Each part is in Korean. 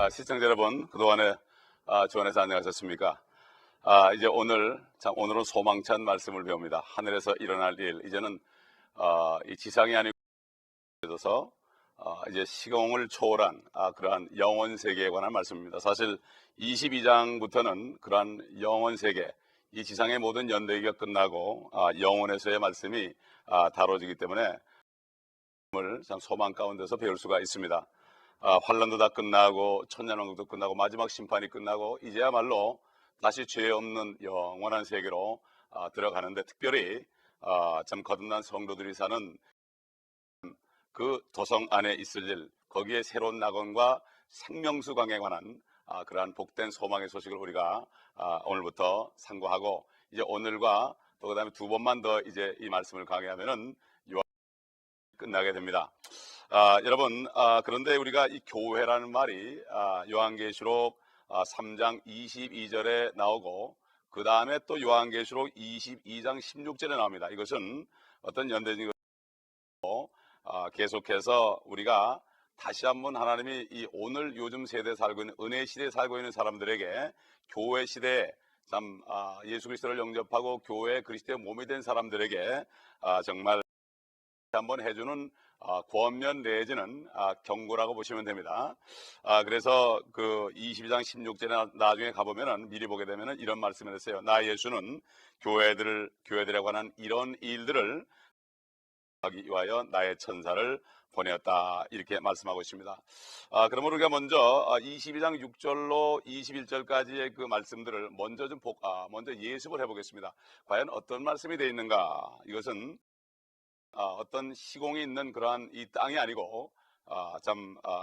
시청자 여러분, 그동안에 주안에서 안녕하셨습니까? 이제 오늘은 소망찬 말씀을 배웁니다. 하늘에서 일어날 일. 이제는 이 지상이 아니고 이제 시공을 초월한 그러한 영원 세계에 관한 말씀입니다. 사실 22장부터는 그러한 영원 세계, 이 지상의 모든 연대기가 끝나고 영원에서의 말씀이 다뤄지기 때문에 참 소망 가운데서 배울 수가 있습니다. 환란도 다 끝나고 천년왕국도 끝나고 마지막 심판이 끝나고 이제야말로 다시 죄 없는 영원한 세계로 들어가는데, 특별히 참 거듭난 성도들이 사는 그 도성 안에 있을 일, 거기에 새로운 낙원과 생명수 강에 관한 그러한 복된 소망의 소식을 우리가 오늘부터 상고하고, 이제 오늘과 또 그다음에 두 번만 더 이제 이 말씀을 강의하면은 끝나게 됩니다. 여러분, 그런데 우리가 이 교회라는 말이 요한계시록 3장 22절에 나오고, 그 다음에 또 요한계시록 22장 16절에 나옵니다. 이것은 어떤 연대적인 계속해서 우리가 다시 한번 하나님이 이 오늘 요즘 세대에 살고 있는 은혜 시대에 살고 있는 사람들에게, 교회 시대에 참 예수 그리스도를 영접하고 교회 그리스도의 몸이 된 사람들에게 정말 한번 해주는 권면 내지는 경고라고 보시면 됩니다. 그래서 그 22장 16절에 나중에 가보면은, 미리 보게 되면은 이런 말씀을 했어요. 나 예수는 교회들에 관한 이런 일들을 하기 위하여 나의 천사를 보내었다, 이렇게 말씀하고 있습니다. 그러면 우리가 먼저 22장 6절로 21절까지의 그 말씀들을 먼저 먼저 예습을 해보겠습니다. 과연 어떤 말씀이 되어 있는가? 이것은 어떤 시공이 있는 그러한 이 땅이 아니고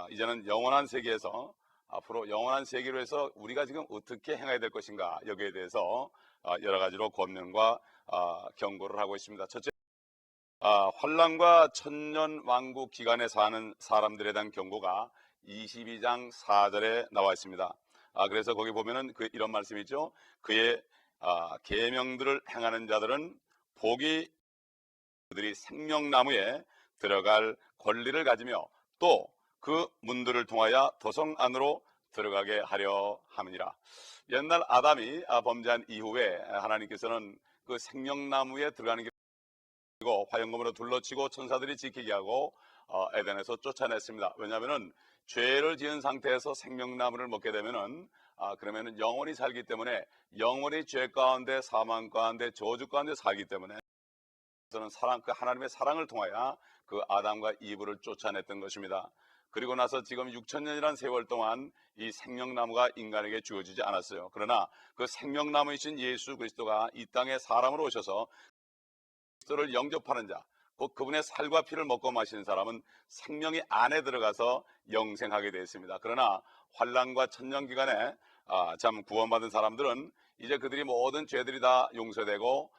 이제는 영원한 세계에서, 앞으로 영원한 세계로 해서 우리가 지금 어떻게 행해야 될 것인가, 여기에 대해서 여러 가지로 권면과 경고를 하고 있습니다. 첫째, 환란과 천년 왕국 기간에 사는 사람들에 대한 경고가 22장 4절에 나와 있습니다. 그래서 거기 보면은 이런 말씀이죠. 그의 계명들을 행하는 자들은 복이, 그들이 생명나무에 들어갈 권리를 가지며 또 그 문들을 통하여 도성 안으로 들어가게 하려 함이니라. 옛날 아담이 범죄한 이후에 하나님께서는 그 생명나무에 들어가는 게 화영검으로 둘러치고 천사들이 지키게 하고 에덴에서 쫓아냈습니다. 왜냐하면은 죄를 지은 상태에서 생명나무를 먹게 되면은 그러면은 영원히 살기 때문에, 영원히 죄 가운데, 사망 가운데, 저주 가운데 살기 때문에 저는 그 하나님의 사랑을 통하여 그 아담과 이브를 쫓아냈던 것입니다. 그리고 나서 지금 6천년이라는 세월 동안 이 생명나무가 인간에게 주어지지 않았어요. 그러나 그 생명나무이신 예수 그리스도가 이 땅에 사람으로 오셔서 그리스도를 영접하는 자, 곧 그분의 살과 피를 먹고 마시는 사람은 생명이 안에 들어가서 영생하게 되어 있습니다. 그러나 환란과 천년 기간에 참 구원받은 사람들은 이제 그들이 모든 죄들이 다 용서되고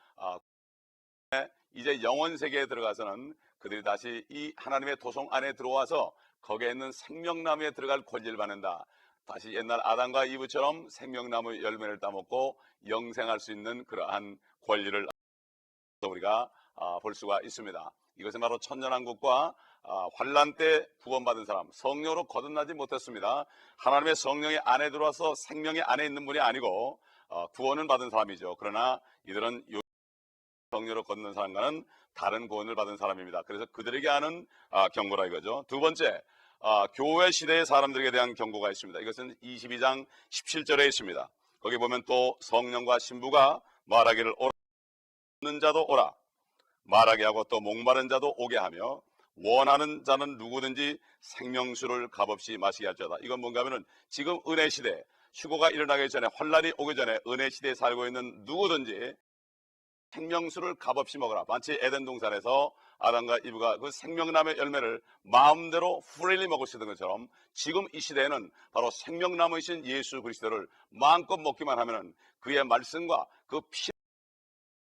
이제 영원 세계에 들어가서는 그들이 다시 이 하나님의 도성 안에 들어와서 거기에 있는 생명나무에 들어갈 권리를 받는다. 다시 옛날 아담과 이브처럼 생명나무 열매를 따먹고 영생할 수 있는 그러한 권리를 우리가 볼 수가 있습니다. 이것은 바로 천년왕국과 환란 때 구원받은 사람, 성령으로 거듭나지 못했습니다. 하나님의 성령이 안에 들어와서 생명이 안에 있는 분이 아니고 구원은 받은 사람이죠. 그러나 이들은 성령으로 걷는 사람과는 다른 구원을 받은 사람입니다. 그래서 그들에게 하는 경고라 이거죠. 두 번째, 교회 시대의 사람들에게 대한 경고가 있습니다. 이것은 22장 17절에 있습니다. 거기 보면 또 성령과 신부가 말하기를 오라, 듣는 자도 오라, 말하게 하고 또 목마른 자도 오게 하며 원하는 자는 누구든지 생명수를 값없이 마시게 할지어다. 이건 뭔가 하면은 지금 은혜 시대, 휴거가 일어나기 전에, 환란이 오기 전에 은혜 시대에 살고 있는 누구든지 생명수를 값없이 먹어라. 마치 에덴 동산에서 아담과 이브가 그 생명나무의 열매를 마음대로 프리리 먹을 수 있는 것처럼, 지금 이 시대에는 바로 생명나무이신 예수 그리스도를 마음껏 먹기만 하면은 그의 말씀과 그 피,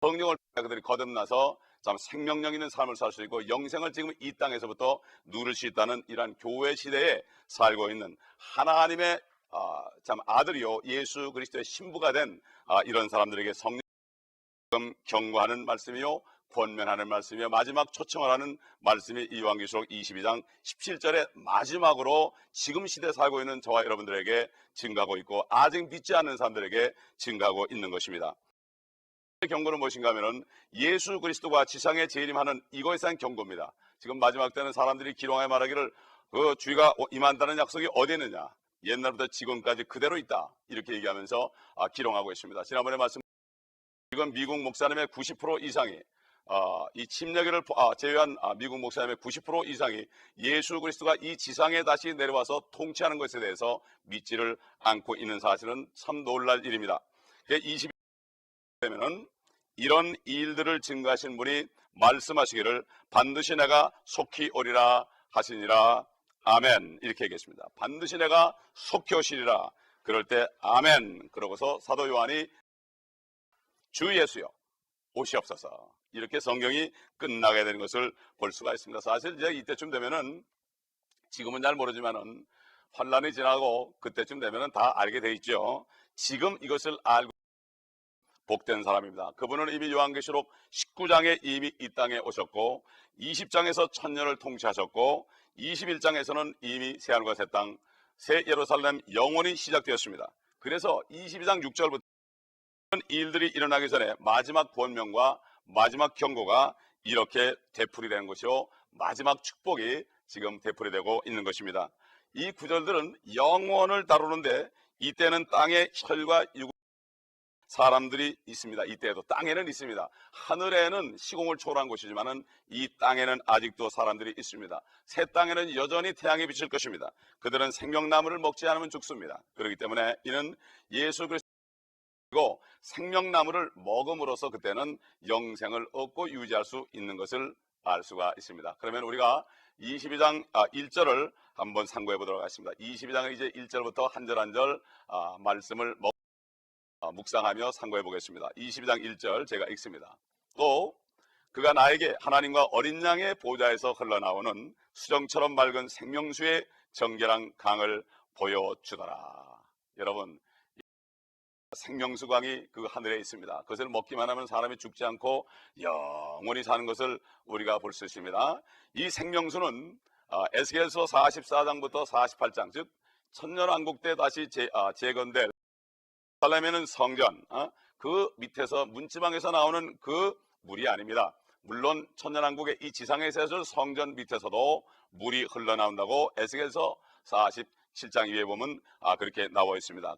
성령을 그들이 거듭나서 참 생명력 있는 삶을 살 수 있고 영생을 지금 이 땅에서부터 누릴 수 있다는 이러한 교회 시대에 살고 있는 하나님의 참 아들이요 예수 그리스도의 신부가 된 이런 사람들에게 성령 경고하는 말씀이요 권면하는 말씀이며 마지막 초청을 하는 말씀이 이 요한계시록 22장 17절에 마지막으로 지금 시대에 살고 있는 저와 여러분들에게 증가하고 있고 아직 믿지 않는 사람들에게 증가하고 있는 것입니다. 경고는 무엇인가 하면은 예수 그리스도가 지상에 재림하는 이것에 대한 경고입니다. 지금 마지막 때는 사람들이 기롱하여 말하기를 그 주의가 임한다는 약속이 어디 있느냐, 옛날부터 지금까지 그대로 있다, 이렇게 얘기하면서 기롱하고 있습니다. 지난번에 말씀 지금 미국 목사님의 90% 이상이 이 침략을 제외한 미국 목사님의 90% 이상이 예수 그리스도가 이 지상에 다시 내려와서 통치하는 것에 대해서 믿지를 않고 있는 사실은 참 놀랄 일입니다. 20 되면은 이런 일들을 증거하신 분이 말씀하시기를 반드시 내가 속히 오리라 하시니라. 아멘. 이렇게 얘기했습니다. 반드시 내가 속히 오시리라. 그럴 때 아멘. 그러고서 사도 요한이 주 예수여 오시옵소서, 이렇게 성경이 끝나게 되는 것을 볼 수가 있습니다. 사실 이제 이때쯤 되면은 지금은 잘 모르지만은 환란이 지나고 그때쯤 되면은 다 알게 돼 있죠. 지금 이것을 알고 복된 사람입니다. 그분은 이미 요한계시록 19장에 이미 이 땅에 오셨고 20장에서 천년을 통치하셨고 21장에서는 이미 새하늘과 새 땅, 새 예루살렘 영원히 시작되었습니다. 그래서 22장 6절부터 이런 일들이 일어나기 전에 마지막 권면과 마지막 경고가 이렇게 되풀이되는 것이요, 마지막 축복이 지금 되풀이되고 있는 것입니다. 이 구절들은 영원을 다루는데 이때는 땅의 혈과 육 사람들이 있습니다. 이때에도 땅에는 있습니다. 하늘에는 시공을 초월한 곳이지만은 이 땅에는 아직도 사람들이 있습니다. 새 땅에는 여전히 태양이 비칠 것입니다. 그들은 생명나무를 먹지 않으면 죽습니다. 그렇기 때문에 이는 예수 그리스도 생명나무를 먹음으로써 그때는 영생을 얻고 유지할 수 있는 것을 알 수가 있습니다. 그러면 우리가 22장 1절을 한번 상고해 보도록 하겠습니다. 22장은 이제 1절부터 한 절 한 절 말씀을 묵상하며 상고해 보겠습니다. 22장 1절 제가 읽습니다. 또 그가 나에게 하나님과 어린 양의 보좌에서 흘러나오는 수정처럼 맑은 생명수의 정결한 강을 보여주더라. 여러분, 생명수 강이 그 하늘에 있습니다. 그것을 먹기만 하면 사람이 죽지 않고 영원히 사는 것을 우리가 볼 수 있습니다. 이 생명수는 에스겔서 44장부터 48장, 즉 천년왕국 때 다시 재건될 예루살렘에는 성전, 그 밑에서 문지방에서 나오는 그 물이 아닙니다. 물론 천년왕국의 이 지상에 세워질 성전 밑에서도 물이 흘러나온다고 에스겔서 47장 이후에 보면 그렇게 나와 있습니다.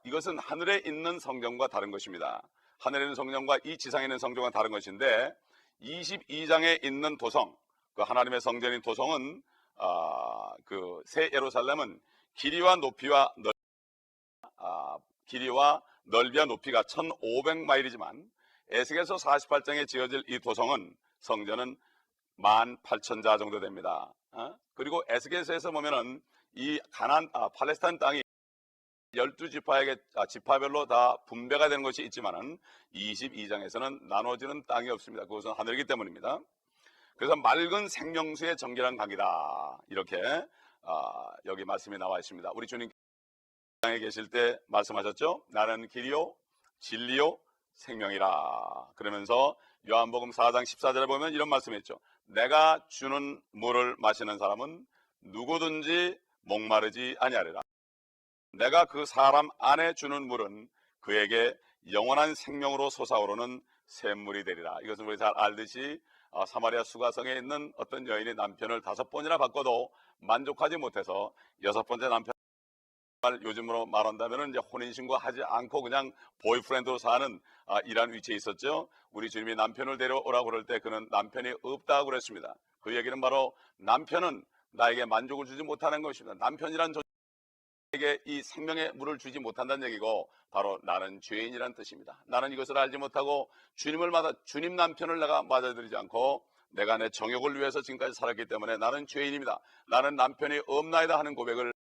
이것은 하늘에 있는 성전과 다른 것입니다. 하늘에 있는 성전과 이 지상에 있는 성전과 다른 것인데 22장에 있는 도성, 그 하나님의 성전인 도성은 그 새 예루살렘은 길이와 넓이와 높이가 1500마일이지만 에스겔서 48장에 지어질 이 도성은 성전은 18,000자 정도 됩니다. 그리고 에스겔서에서 보면은 이 팔레스타인 땅이 12지파에게 지파별로 다 분배가 되는 것이 있지만은 22장에서는 나눠지는 땅이 없습니다. 그것은 하늘이기 때문입니다. 그래서 맑은 생명수의 정결한 강이다, 이렇게 여기 말씀이 나와 있습니다. 우리 주님 땅에 계실 때 말씀하셨죠? 나는 길이요 진리요 생명이라. 그러면서 요한복음 4장 14절에 보면 이런 말씀했죠. 내가 주는 물을 마시는 사람은 누구든지 목마르지 아니하리라. 내가 그 사람 안에 주는 물은 그에게 영원한 생명으로 솟아오르는 샘물이 되리라. 이것은 우리 잘 알듯이 사마리아 수가성에 있는 어떤 여인이 남편을 5번이나 바꿔도 만족하지 못해서 6번째 남편, 요즘으로 말한다면 이제 혼인신고 하지 않고 그냥 보이프렌드로 사는 이러한 위치에 있었죠. 우리 주님이 남편을 데려오라고 그럴 때 그는 남편이 없다고 그랬습니다. 그 얘기는 바로 남편은 나에게 만족을 주지 못하는 것입니다. 남편이란 존재에게 이 생명의 물을 주지 못한다는 얘기고 바로 나는 죄인이란 뜻입니다. 나는 이것을 알지 못하고 주님 남편을 내가 맞아들이지 않고 내가 내 정욕을 위해서 지금까지 살았기 때문에 나는 죄인입니다. 나는 남편이 없나이다 하는 고백을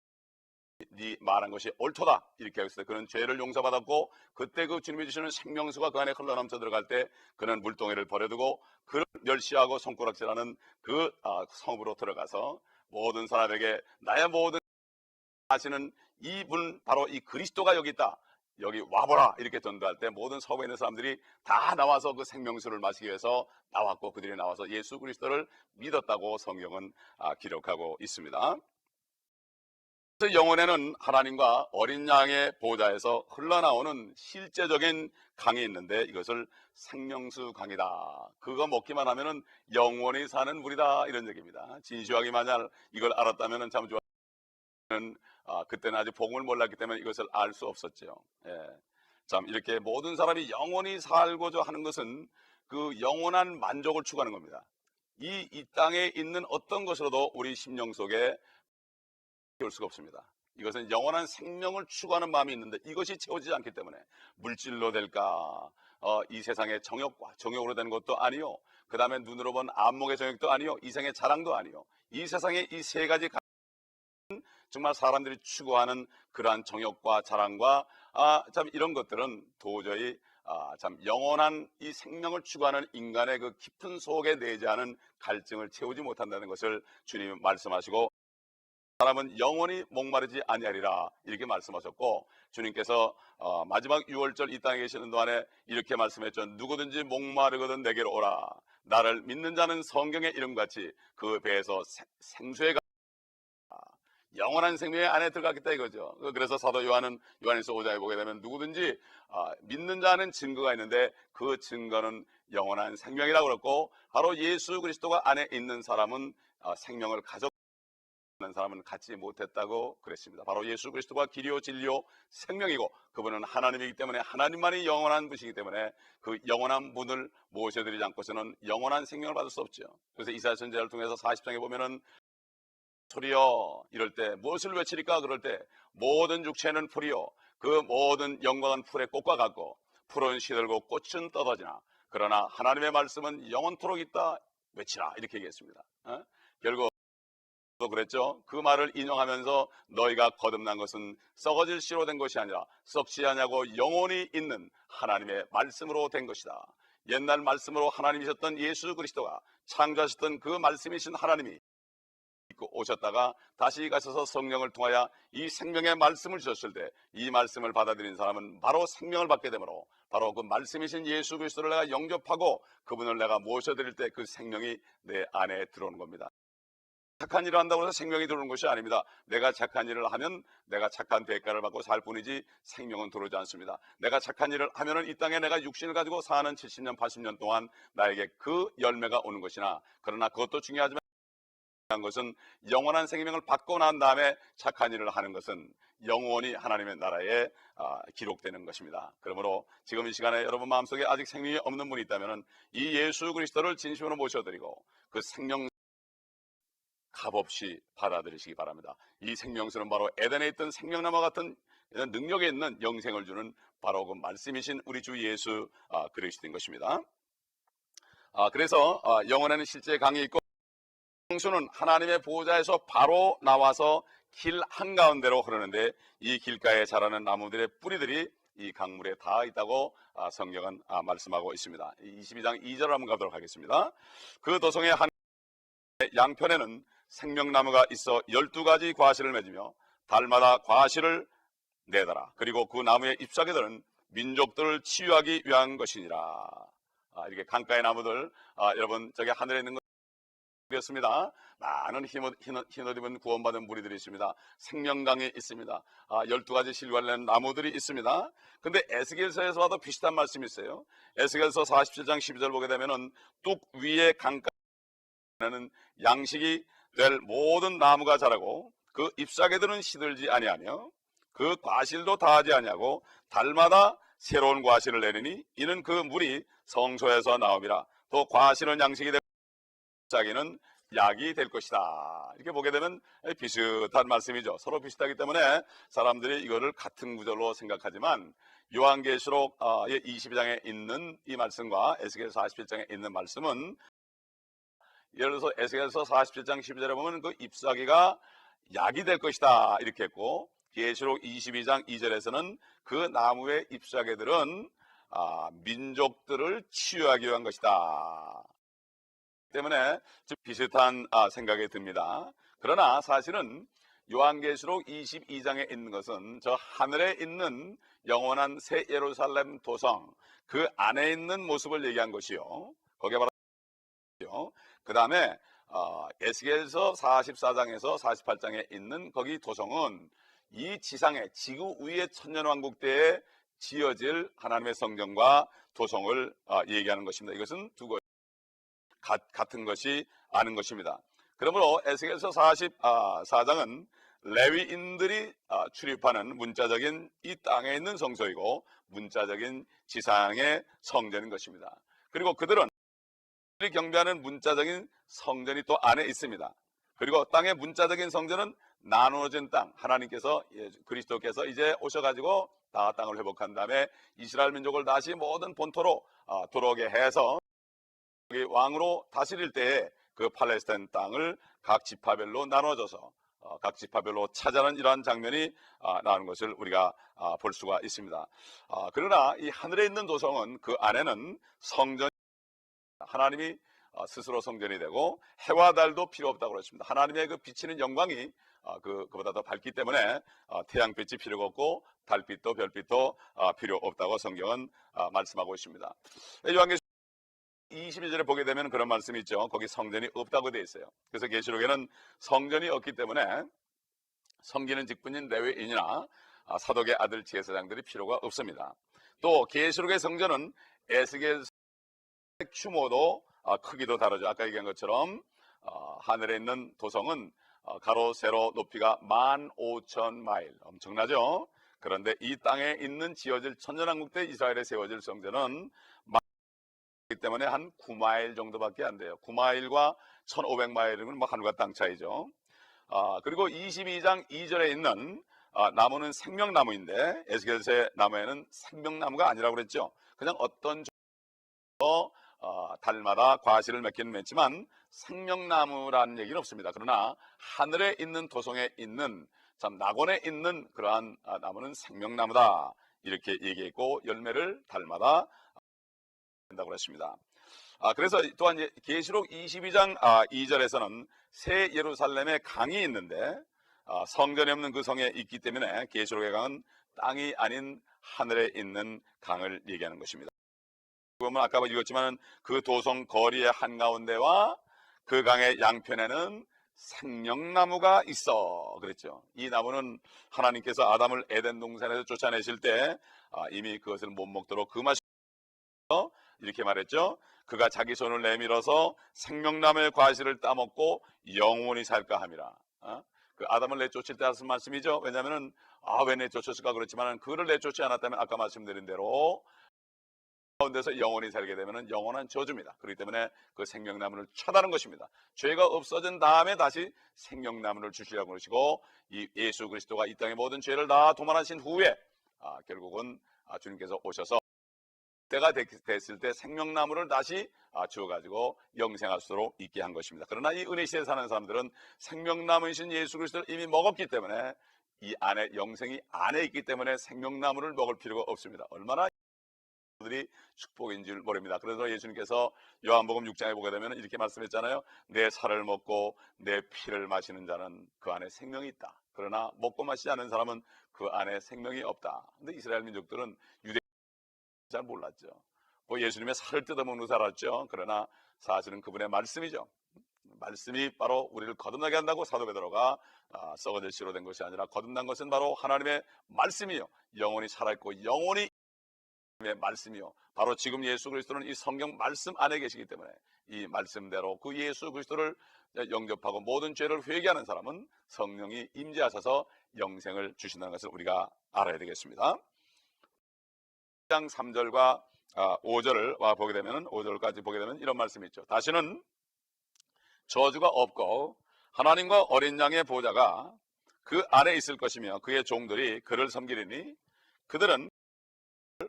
네 말한 것이 옳도다, 이렇게 했을 때 그는 죄를 용서받았고 그때 그 주님이 주시는 생명수가 그 안에 흘러넘쳐 들어갈 때 그는 물동이를 버려두고 그를 멸시하고 손가락질하는 그 성읍으로 들어가서 모든 사람에게 나의 모든 하시는 이분, 바로 이 그리스도가 여기 있다, 여기 와보라 이렇게 전도할 때 모든 서부에 있는 사람들이 다 나와서 그 생명수를 마시기 위해서 나왔고 그들이 나와서 예수 그리스도를 믿었다고 성경은 기록하고 있습니다. 그래서 영혼에는 하나님과 어린 양의 보좌에서 흘러나오는 실제적인 강이 있는데 이것을 생명수 강이다. 그거 먹기만 하면은 영원히 사는 물이다 이런 얘기입니다. 진시황이 만약 이걸 알았다면 참 좋아. 그때는 아직 복음을 몰랐기 때문에 이것을 알 수 없었죠. 예. 참 이렇게 모든 사람이 영원히 살고자 하는 것은 그 영원한 만족을 추구하는 겁니다. 이 땅에 있는 어떤 것으로도 우리 심령 속에 채울 수가 없습니다. 이것은 영원한 생명을 추구하는 마음이 있는데 이것이 채워지지 않기 때문에 물질로 될까, 이 세상의 정욕으로 된 것도 아니요, 그 다음에 눈으로 본 안목의 정욕도 아니요, 이생의 자랑도 아니요, 이 세상의 이 세 가지 정말 사람들이 추구하는 그러한 정욕과 자랑과 참 이런 것들은 도저히 참 영원한 이 생명을 추구하는 인간의 그 깊은 속에 내재하는 갈증을 채우지 못한다는 것을 주님이 말씀하시고, 사람은 영원히 목마르지 아니하리라 이렇게 말씀하셨고, 주님께서 마지막 6월절 이 땅에 계시는 동안에 이렇게 말씀했죠. 누구든지 목마르거든 내게로 오라. 나를 믿는 자는 성경의 이름같이 그 배에서 생수의 영원한 생명의 안에 들어가겠다 이거죠. 그래서 사도 요한은 요한일서 5장에 보게 되면 누구든지 믿는 자는 증거가 있는데 그 증거는 영원한 생명이라고 그랬고, 바로 예수 그리스도가 안에 있는 사람은 생명을 가졌는 사람은 갖지 못했다고 그랬습니다. 바로 예수 그리스도가 길이요 진리요 생명이고 그분은 하나님이기 때문에 하나님만이 영원한 분이시기 때문에 그 영원한 분을 모셔드리지 않고서는 영원한 생명을 받을 수 없죠. 그래서 이사야 선지자를 통해서 40장에 보면은 소리여 이럴 때 무엇을 외치리까? 그럴 때 모든 육체는 풀이요 그 모든 영광은 풀의 꽃과 같고 풀은 시들고 꽃은 떨어지나 그러나 하나님의 말씀은 영원토록 있다 외치라 이렇게 얘기했습니다. 결국 또 그랬죠. 그 말을 인용하면서 너희가 거듭난 것은 썩어질 씨로 된 것이 아니라 썩지 아니하고 영원히 있는 하나님의 말씀으로 된 것이다. 옛날 말씀으로 하나님이셨던 예수 그리스도가 창조하셨던 그 말씀이신 하나님이 오셨다가 다시 가셔서 성령을 통하여 이 생명의 말씀을 주셨을 때 이 말씀을 받아들인 사람은 바로 생명을 받게 되므로 바로 그 말씀이신 예수 그리스도를 내가 영접하고 그분을 내가 모셔드릴 때 그 생명이 내 안에 들어오는 겁니다. 착한 일을 한다고 해서 생명이 들어오는 것이 아닙니다. 내가 착한 일을 하면 내가 착한 대가를 받고 살 뿐이지 생명은 들어오지 않습니다. 내가 착한 일을 하면은 이 땅에 내가 육신을 가지고 사는 70년 80년 동안 나에게 그 열매가 오는 것이나, 그러나 그것도 중요하지만 것은 영원한 생명을 받고 난 다음에 착한 일을 하는 것은 영원히 하나님의 나라에 기록되는 것입니다. 그러므로 지금 이 시간에 여러분 마음속에 아직 생명이 없는 분이 있다면 이 예수 그리스도를 진심으로 모셔드리고 그 생명 값없이 받아들이시기 바랍니다. 이 생명수는 바로 에덴에 있던 생명나무 같은 능력에 있는 영생을 주는 바로 그 말씀이신 우리 주 예수 그리스도인 것입니다. 그래서 영혼에는 실제 강이 있고 생수는 하나님의 보호자에서 바로 나와서 길 한가운데로 흐르는데 이 길가에 자라는 나무들의 뿌리들이 이 강물에 닿아 있다고 성경은 말씀하고 있습니다. 22장 2절을 한번 가도록 하겠습니다. 그 도성의 한 양편에는 생명나무가 있어 12가지 과실을 맺으며 달마다 과실을 내더라. 그리고 그 나무의 잎사귀들은 민족들을 치유하기 위한 것이니라. 이렇게 강가의 나무들, 여러분 저기 하늘에 있는 습니다. 많은 흰옷 입은 구원받은 무리들이 있습니다. 생명강이 있습니다. 12가지 실과를 낸 나무들이 있습니다. 근데 에스겔서에서 봐도 비슷한 말씀이 있어요. 에스겔서 47장 12절 보게 되면은 뚝 위에 강가에는 양식이 될 모든 나무가 자라고 그 잎사귀들은 시들지 아니하며 그 과실도 다하지 아니하고 달마다 새로운 과실을 내리니 이는 그 물이 성소에서 나옵니다. 또 과실은 양식이 되고 잎사귀는 약이 될 것이다. 이렇게 보게 되면 비슷한 말씀이죠. 서로 비슷하기 때문에 사람들이 이거를 같은 구절로 생각하지만 요한계시록 22장에 있는 이 말씀과 에스겔 47장에 있는 말씀은, 예를 들어서 에스겔서 47장 12절에 보면 그 잎사귀가 약이 될 것이다 이렇게 했고, 계시록 22장 2절에서는 그 나무의 잎사귀들은 민족들을 치유하기 위한 것이다 때문에 좀 비슷한 생각이 듭니다. 그러나 사실은 요한계시록 22장에 있는 것은 저 하늘에 있는 영원한 새 예루살렘 도성 그 안에 있는 모습을 얘기한 것이요. 거기에 바로 그 다음에 에스겔서 44장에서 48장에 있는 거기 도성은 이 지상에 지구 위의 천년왕국 때에 지어질 하나님의 성전과 도성을 얘기하는 것입니다. 이것은 두 가지 같은 것이 아는 것입니다. 그러므로 에스겔서 44장은 레위인들이 출입하는 문자적인 이 땅에 있는 성소이고 문자적인 지상의 성전인 것입니다. 그리고 그들은 경배하는 문자적인 성전이 또 안에 있습니다. 그리고 땅의 문자적인 성전은 나누어진 땅, 하나님께서 그리스도께서 이제 오셔가지고 다 땅을 회복한 다음에 이스라엘 민족을 다시 모든 본토로 돌아오게 해서 왕으로 다스릴 때에 그 팔레스타인 땅을 각 지파별로 나눠줘서 각 지파별로 차지하는 이러한 장면이 나오는 것을 우리가 볼 수가 있습니다. 그러나 이 하늘에 있는 도성은 그 안에는 성전, 하나님이 스스로 성전이 되고 해와 달도 필요 없다고 그랬습니다. 하나님의 그 비치는 영광이 그보다 더 밝기 때문에 태양빛이 필요가 없고 달빛도 별빛도 필요 없다고 성경은 말씀하고 있습니다. 요한계시록 22절에 보게 되면 그런 말씀이 있죠. 거기 성전이 없다고 되어 있어요. 그래서 계시록에는 성전이 없기 때문에 섬기는 직분인 레위인이나 사독의 아들 제사장들이 필요가 없습니다. 또 계시록의 성전은 에스겔 규모도 크기도 다르죠. 아까 얘기한 것처럼 하늘에 있는 도성은 가로 세로 높이가 15,000마일, 엄청나죠. 그런데 이 땅에 있는 지어질 천년왕국 때 이스라엘에 세워질 성전은 그렇기 때문에 한 9마일 정도밖에 안 돼요. 9마일과 1,500마일은 뭐 하늘과 땅 차이죠. 그리고 22장 2절에 있는 나무는 생명나무인데 에스겔서의 나무에는 생명나무가 아니라고 그랬죠. 그냥 어떤 달마다 과실을 맺기는 맺지만 생명나무라는 얘기는 없습니다. 그러나 하늘에 있는 도성에 있는 참 낙원에 있는 그러한 나무는 생명나무다 이렇게 얘기했고 열매를 달마다 된다고 했습니다. 그래서 또한 계시록 22장 2절에서는 새 예루살렘의 강이 있는데 성전이 없는 그 성에 있기 때문에 계시록의 강은 땅이 아닌 하늘에 있는 강을 얘기하는 것입니다. 보면 아까 읽었지만 그 도성 거리의 한가운데와 그 강의 양편에는 생명나무가 있어 그랬죠. 이 나무는 하나님께서 아담을 에덴 동산에서 쫓아내실 때 이미 그것을 못 먹도록 금하시고 이렇게 말했죠. 그가 자기 손을 내밀어서 생명나무의 과실을 따먹고 영원히 살까 함이라. 그 아담을 내쫓을 때 하신 말씀이죠. 왜냐하면 왜 내쫓았을까 그렇지만 그를 내쫓지 않았다면 아까 말씀드린 대로 가운데서 영원히 살게 되면 영원한 저주입니다. 그렇기 때문에 그 생명나무를 쳐다는 것입니다. 죄가 없어진 다음에 다시 생명나무를 주시려고 그러시고 이 예수 그리스도가 이 땅의 모든 죄를 다 도말하신 후에 결국은 주님께서 오셔서 때가 됐을 때 생명나무를 다시 주어가지고 영생할 수 있게 한 것입니다. 그러나 이 은혜 시대에 사는 사람들은 생명나무이신 예수 그리스도를 이미 먹었기 때문에 이 안에 영생이 안에 있기 때문에 생명나무를 먹을 필요가 없습니다. 얼마나 들이 축복인 줄 모릅니다. 그래서 예수님께서 요한복음 6장에 보게 되면 이렇게 말씀했잖아요. 내 살을 먹고 내 피를 마시는 자는 그 안에 생명이 있다. 그러나 먹고 마시지 않는 사람은 그 안에 생명이 없다. 근데 이스라엘 민족들은 유대 잘 몰랐죠. 뭐 예수님의 살을 뜯어먹는 줄 알았죠. 그러나 사실은 그분의 말씀이죠. 말씀이 바로 우리를 거듭나게 한다고 사도 베드로가 썩어질 씨로 된 것이 아니라 거듭난 것은 바로 하나님의 말씀이요 영원히 살아있고 영원히 말씀이요 바로 지금 예수 그리스도는 이 성경 말씀 안에 계시기 때문에 이 말씀대로 그 예수 그리스도를 영접하고 모든 죄를 회개하는 사람은 성령이 임재하셔서 영생을 주신다는 것을 우리가 알아야 되겠습니다. 1장 3절과 5절을 보게 되면 5절까지 보게 되면 이런 말씀이 있죠. 다시는 저주가 없고 하나님과 어린 양의 보좌가 그 안에 있을 것이며 그의 종들이 그를 섬기리니 그들은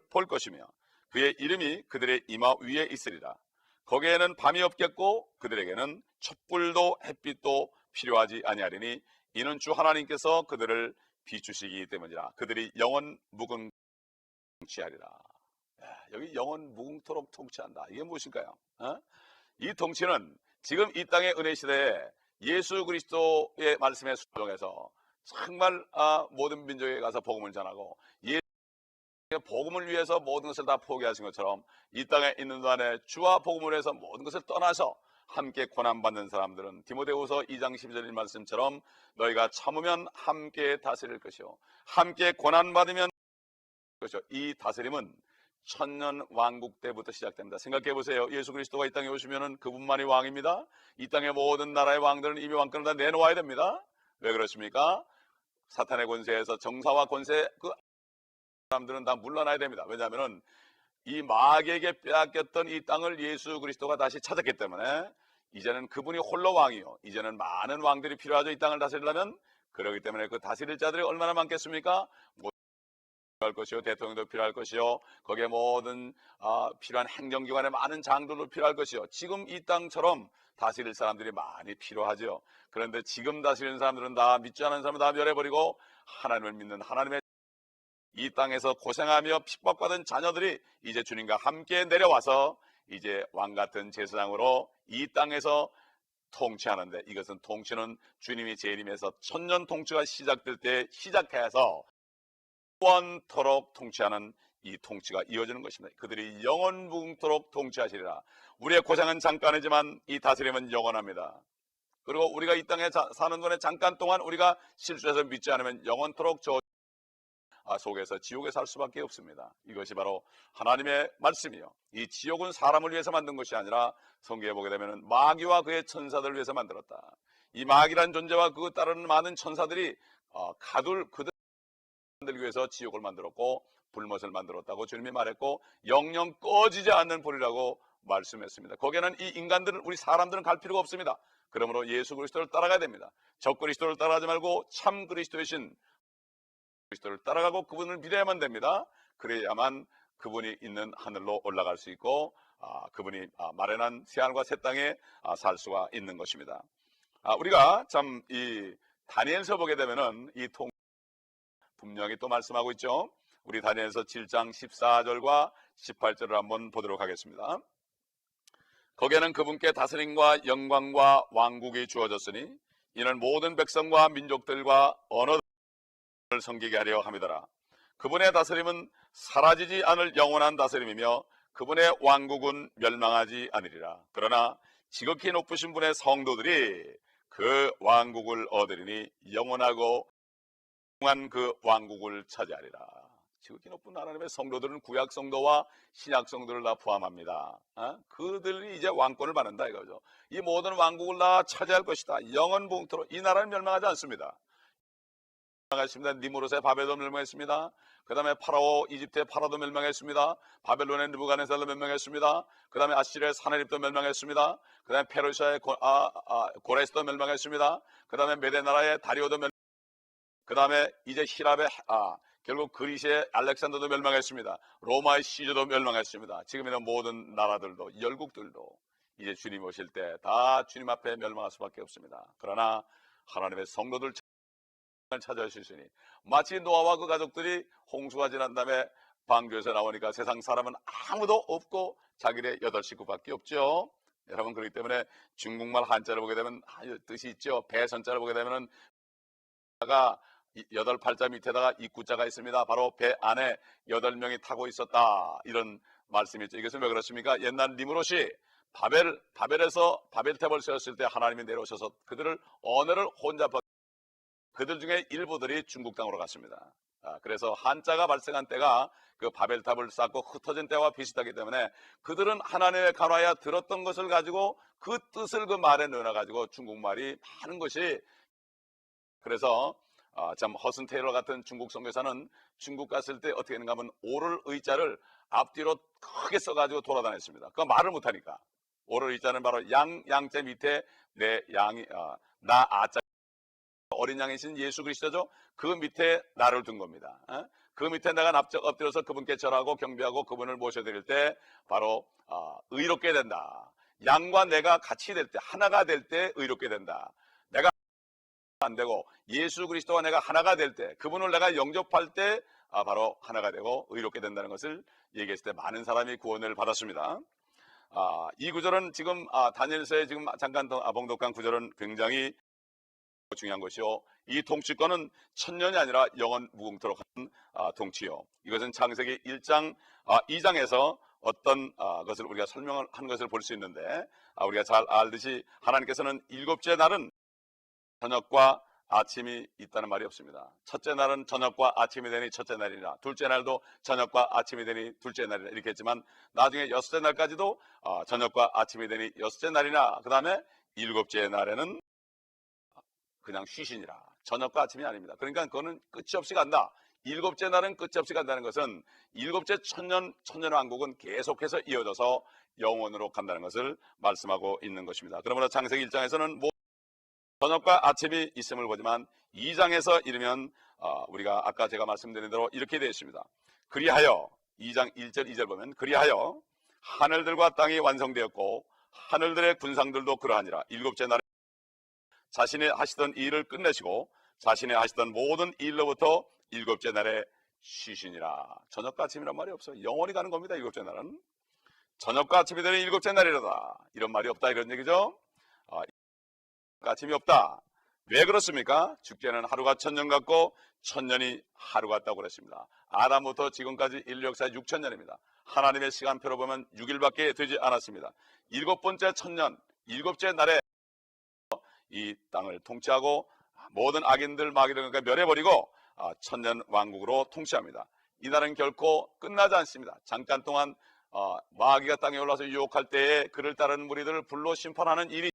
볼 것이며 그의 이름이 그들의 이마 위에 있으리라. 거기에는 밤이 없겠고 그들에게는 촛불도 햇빛도 필요하지 아니하리니 이는 주 하나님께서 그들을 비추시기 때문이라. 그들이 영원 무궁통치하리라. 여기 영원 무궁토록 통치한다. 이게 무엇일까요? 이 통치는 지금 이 땅의 은혜 시대에 예수 그리스도의 말씀에 순종해서 정말 모든 민족에 가서 복음을 전하고 복음을 위해서 모든 것을 다 포기하신 것처럼 이 땅에 있는 동안에 주와 복음을 위해서 모든 것을 떠나서 함께 고난받는 사람들은 디모데후서 2장 12절 말씀처럼 너희가 참으면 함께 다스릴 것이요 함께 고난받으면 것이요 이 다스림은 천년 왕국 때부터 시작됩니다. 생각해 보세요. 예수 그리스도가 이 땅에 오시면은 그분만이 왕입니다. 이 땅의 모든 나라의 왕들은 이미 왕권을 다 내놓아야 됩니다. 왜 그렇습니까? 사탄의 권세에서 정사와 권세 그 사람들은 다 물러나야 됩니다. 왜냐하면 이 마귀에게 빼앗겼던 이 땅을 예수 그리스도가 다시 찾았기 때문에 이제는 그분이 홀로 왕이요 이제는 많은 왕들이 필요하죠. 이 땅을 다스리려면. 그렇기 때문에 그 다스릴 자들이 얼마나 많겠습니까? 필요할 것이요 대통령도 필요할 것이요 거기에 모든 필요한 행정기관의 많은 장들도 필요할 것이요 지금 이 땅처럼 다스릴 사람들이 많이 필요하죠. 그런데 지금 다스리는 사람들은 다 믿지 않는 사람은 다 멸해버리고 하나님을 믿는 하나님의 이 땅에서 고생하며 핍박받은 자녀들이 이제 주님과 함께 내려와서 이제 왕같은 제사장으로 이 땅에서 통치하는데, 이것은 통치는 주님이 재림해서 천년 통치가 시작될 때 시작해서 영원토록 통치하는 이 통치가 이어지는 것입니다. 그들이 영원무궁토록 통치하시리라. 우리의 고생은 잠깐이지만 이 다스림은 영원합니다. 그리고 우리가 이 땅에 사는 동안에 잠깐 동안 우리가 실수해서 믿지 않으면 영원토록 저 속에서 지옥에 살 수밖에 없습니다. 이것이 바로 하나님의 말씀이요 이 지옥은 사람을 위해서 만든 것이 아니라 성경에 보게 되면 마귀와 그의 천사들을 위해서 만들었다. 이 마귀란 존재와 그 따르는 많은 천사들이 그들 만들기 위해서 지옥을 만들었고 불못을 만들었다고 주님이 말했고 영영 꺼지지 않는 불이라고 말씀했습니다. 거기에는 이 인간들은 우리 사람들은 갈 필요가 없습니다. 그러므로 예수 그리스도를 따라가야 됩니다. 적 그리스도를 따라가지 말고 참 그리스도이신 그리스도를 따라가고 그분을 믿어야만 됩니다. 그래야만 그분이 있는 하늘로 올라갈 수 있고 그분이 마련한 새하늘과 새 땅에 살 수가 있는 것입니다. 우리가 참 이 다니엘서 보게 되면은 이 분명히 또 말씀하고 있죠. 우리 다니엘서 7장 14절과 18절을 한번 보도록 하겠습니다. 거기에는 그분께 다스림과 영광과 왕국이 주어졌으니 이는 모든 백성과 민족들과 언어들을 섬기게 하려 함이더라. 그분의 다스림은 사라지지 않을 영원한 다스림이며 그분의 왕국은 멸망하지 않으리라. 그러나 지극히 높으신 분의 성도들이 그 왕국을 얻으리니 영원하고 그 왕국을 차지하리라. 지극히 높은 하나님의 성도들은 구약 성도와 신약 성도를 다 포함합니다. 그들이 이제 왕권을 받는다 이거죠. 이 모든 왕국을 다 차지할 것이다. 영원봉토록 이 나라는 멸망하지 않습니다. 멸망했습니다. 니무롯의 바벨론 멸망했습니다. 그 다음에 파라오 이집트의 파라도 멸망했습니다. 바벨론의 느부갓네살도 멸망했습니다. 그 다음에 아시리아의 사네립도 멸망했습니다. 그 다음에 페르시아의 고레스도 멸망했습니다. 그 다음에 메데나라의 다리오도 그 다음에 이제 히랍의 결국 그리스의 알렉산더도 멸망했습니다. 로마의 시저도 멸망했습니다. 지금 있는 모든 나라들도 열국들도 이제 주님 오실 때 다 주님 앞에 멸망할 수밖에 없습니다. 그러나 하나님의 성도들 찾아주시니 마치 노아와 그 가족들이 홍수가 지난 다음에 방주에서 나오니까 세상 사람은 아무도 없고 자기네 8식구밖에 없죠. 여러분, 그렇기 때문에 중국말 한자를 보게 되면 뜻이 있죠. 배선자를 보게 되면 8팔자 밑에다가 입구자가 있습니다. 바로 배 안에 8명이 타고 있었다, 이런 말씀이 있죠. 이것은 왜 그렇습니까? 옛날 니무롯이 바벨에서 바벨탑을 세웠을 때 하나님이 내려오셔서 그들을 언어를 혼잡하고 그들 중에 일부들이 중국 땅으로 갔습니다. 그래서 한자가 발생한 때가 그 바벨탑을 쌓고 흩어진 때와 비슷하기 때문에 그들은 하나님의 간화야 들었던 것을 가지고 그 뜻을 그 말에 넣어가지고 중국말이 많은 것이, 그래서 참 허슨 테일러 같은 중국 선교사는 중국 갔을 때 어떻게 했는가 하면 오를 의자를 앞뒤로 크게 써가지고 돌아다녔습니다. 그 말을 못하니까. 오를 의자는 바로 양자 밑에 내 양이 나 아자 어린 양이신 예수 그리스도죠. 그 밑에 나를 둔 겁니다. 그 밑에 내가 납작 엎드려서 그분께 절하고 경배하고 그분을 모셔드릴 때 바로 의롭게 된다. 양과 내가 같이 될 때, 하나가 될 때 의롭게 된다. 내가 안 되고 예수 그리스도와 내가 하나가 될 때, 그분을 내가 영접할 때 바로 하나가 되고 의롭게 된다는 것을 얘기했을 때 많은 사람이 구원을 받았습니다. 이 구절은 지금 다니엘서에 지금 잠깐 봉독한 구절은 굉장히 중요한 것이요, 이 통치권은 천년이 아니라 영원 무궁토록 하는 통치요. 이것은 창세기 1장 2장에서 어떤 것을 우리가 설명을 한 것을 볼 수 있는데, 우리가 잘 알듯이 하나님께서는 일곱째 날은 저녁과 아침이 있다는 말이 없습니다. 첫째 날은 저녁과 아침이 되니 첫째 날이라, 둘째 날도 저녁과 아침이 되니 둘째 날이라 이렇게 했지만, 나중에 여섯째 날까지도 저녁과 아침이 되니 여섯째 날이나, 그 다음에 일곱째 날에는 그냥 쉬시니라. 저녁과 아침이 아닙니다. 그러니까 그거는 끝이 없이 간다. 일곱째 날은 끝이 없이 간다는 것은 일곱째 천년왕국은 계속해서 이어져서 영원으로 간다는 것을 말씀하고 있는 것입니다. 그러므로 창세기 1장에서는 저녁과 아침이 있음을 보지만 2장에서 이르면 우리가 아까 제가 말씀드린 대로 이렇게 되어 있습니다. 그리하여 2장 1절 2절 보면, 그리하여 하늘들과 땅이 완성되었고 하늘들의 군상들도 그러하니라. 일곱째 날에 자신이 하시던 일을 끝내시고 자신이 하시던 모든 일로부터 일곱째 날에 쉬시니라. 저녁과 아침이란 말이 없어요. 영원히 가는 겁니다. 일곱째 날은 저녁과 아침이 되는 일곱째 날이라다, 이런 말이 없다, 이런 얘기죠. 아침이 없다. 왜 그렇습니까? 주께는 하루가 천년 같고 천년이 하루 같다고 그랬습니다. 아담부터 지금까지 인류 역사 6천년입니다. 하나님의 시간표로 보면 6일밖에 되지 않았습니다. 일곱 번째 천년, 일곱째 날에 이 땅을 통치하고 모든 악인들 마귀를 멸해버리고 천년 왕국으로 통치합니다. 이 날은 결코 끝나지 않습니다. 잠깐 동안 마귀가 땅에 올라서 유혹할 때에 그를 따르는 무리들을 불로 심판하는 일이,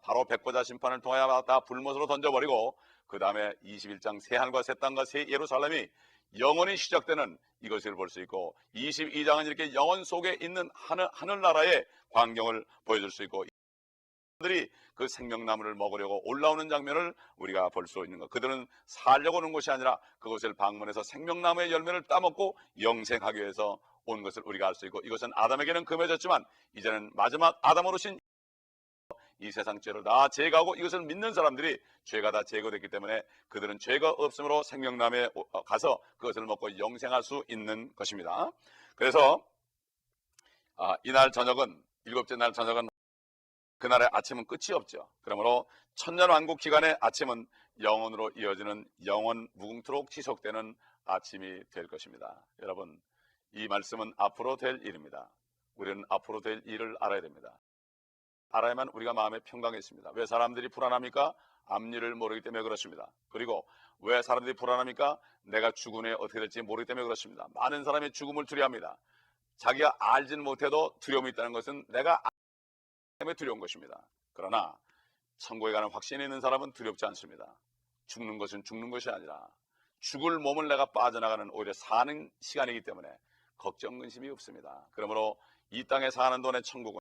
바로 백보자 심판을 통하여 다 불못으로 던져버리고, 그 다음에 21장 새 하늘과 새 땅과 새 예루살렘이 영원히 시작되는 이것을 볼 수 있고, 22장은 이렇게 영원 속에 있는 하늘나라의 광경을 보여줄 수 있고, 그들이 그 생명나무를 먹으려고 올라오는 장면을 우리가 볼 수 있는 것. 그들은 살려고 오는 것이 아니라 그것을 방문해서 생명나무의 열매를 따먹고 영생하기 위해서 온 것을 우리가 알 수 있고, 이것은 아담에게는 금해졌지만 이제는 마지막 아담으로 신 이 세상 죄를 다 제거하고 이것을 믿는 사람들이 죄가 다 제거됐기 때문에 그들은 죄가 없으므로 생명나무에 가서 그것을 먹고 영생할 수 있는 것입니다. 그래서 이날 저녁은, 일곱째 날 저녁은, 그날의 아침은 끝이 없죠. 그러므로 천년왕국 기간의 아침은 영원으로 이어지는 영원 무궁토록 지속되는 아침이 될 것입니다. 여러분, 이 말씀은 앞으로 될 일입니다. 우리는 앞으로 될 일을 알아야 됩니다. 알아야만 우리가 마음에 평강이 있습니다. 왜 사람들이 불안합니까? 앞일을 모르기 때문에 그렇습니다. 그리고 왜 사람들이 불안합니까? 내가 죽은 후에 어떻게 될지 모르기 때문에 그렇습니다. 많은 사람이 죽음을 두려워합니다. 자기가 알지는 못해도 두려움이 있다는 것은 내가 때문에 두려운 것입니다. 그러나 천국에 가는 확신이 있는 사람은 두렵지 않습니다. 죽는 것은 죽는 것이 아니라 죽을 몸을 내가 빠져나가는 오히려 사는 시간이기 때문에 걱정 근심이 없습니다. 그러므로 이 땅에 사는 동안의 천국은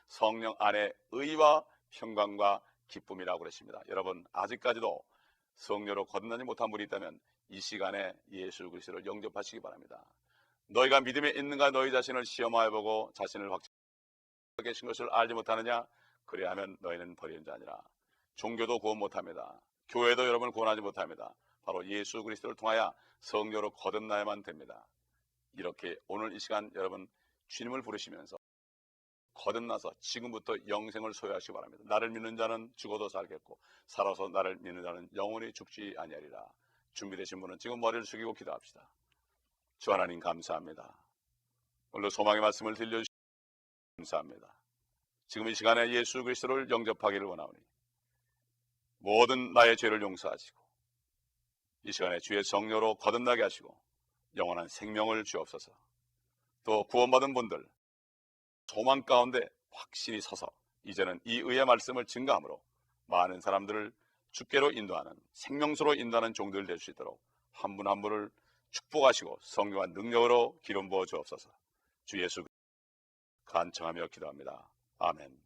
성령 안에 의와 평강과 기쁨이라고 그랬습니다. 여러분, 아직까지도 성령으로 거듭나지 못한 분이 있다면 이 시간에 예수 그리스도를 영접하시기 바랍니다. 너희가 믿음에 있는가 너희 자신을 시험하여 보고 자신을 확증하고 계신 것을 알지 못하느냐? 그래야하면 너희는 버리는 자 아니라. 종교도 구원 못합니다. 교회도 여러분을 구원하지 못합니다. 바로 예수 그리스도를 통하여 성령으로 거듭나야만 됩니다. 이렇게 오늘 이 시간 여러분 주님을 부르시면서 거듭나서 지금부터 영생을 소유하시기 바랍니다. 나를 믿는 자는 죽어도 살겠고 살아서 나를 믿는 자는 영원히 죽지 아니하리라. 준비되신 분은 지금 머리를 숙이고 기도합시다. 주 하나님 감사합니다. 오늘 소망의 말씀을 들려주시고 감사합니다. 지금 이 시간에 예수 그리스도를 영접하기를 원하오니 모든 나의 죄를 용서하시고 이 시간에 주의 성령으로 거듭나게 하시고 영원한 생명을 주옵소서. 또 구원받은 분들 소망 가운데 확실히 서서 이제는 이 의의 말씀을 증거함으로 많은 사람들을 주께로 인도하는 생명수로 인도하는 종들 될 수 있도록 한 분 한 분을 축복하시고 성령과 능력으로 기름 부어 주옵소서. 주 예수 간청하며 기도합니다. 아멘.